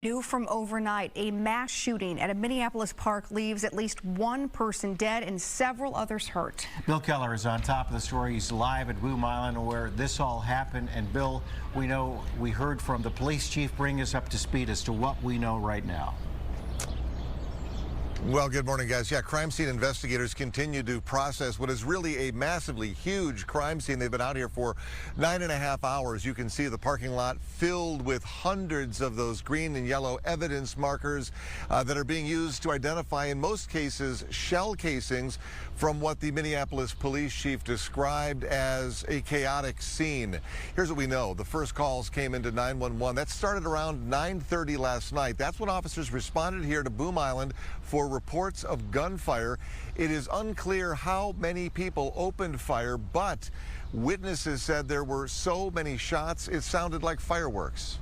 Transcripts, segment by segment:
New from overnight, a mass shooting at a Minneapolis park leaves at least one person dead and several others hurt. Bill Keller is on top of the story. He's live at Boom Island where this all happened. And Bill, we heard from the police chief. Bring us up to speed as to what we know right now. Well, good morning, guys. Yeah, crime scene investigators continue to process what is really a massively huge crime scene. They've been out here for 9.5 hours. You can see the parking lot filled with hundreds of those green and yellow evidence markers that are being used to identify, in most cases, shell casings from what the Minneapolis police chief described as a chaotic scene. Here's what we know. The first calls came into 911. That started around 9:30 last night. That's when officers responded here to Boom Island for reports of gunfire. It is unclear how many people opened fire, but witnesses said there were so many shots, it sounded like fireworks.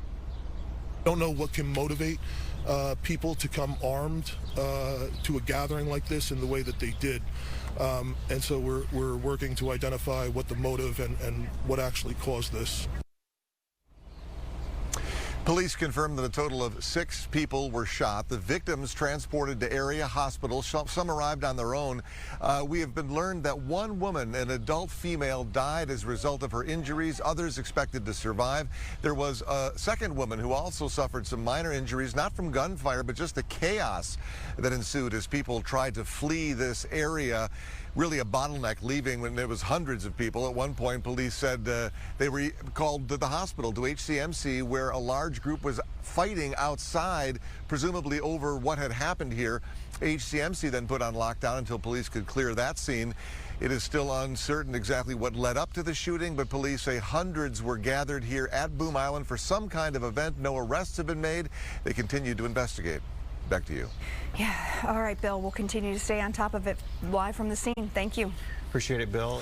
Don't know what can motivate people to come armed to a gathering like this in the way that they did. And so we're working to identify what the motive and what actually caused this. Police confirmed that a total of 6 people were shot. The victims transported to area hospitals. Some arrived on their own. We have been learned that one woman, an adult female, died as a result of her injuries. Others expected to survive. There was a second woman who also suffered some minor injuries, not from gunfire, but just the chaos that ensued as people tried to flee this area. Really a bottleneck, leaving when there was hundreds of people. At one point, police said they were called to the hospital, to HCMC, where a large group was fighting outside, presumably over what had happened here. HCMC then put on lockdown until police could clear that scene. It is still uncertain exactly what led up to the shooting, but police say hundreds were gathered here at Boom Island for some kind of event. No arrests have been made. They continue to investigate. Back to you. Yeah. All right, Bill. We'll continue to stay on top of it live from the scene. Thank you. Appreciate it, Bill.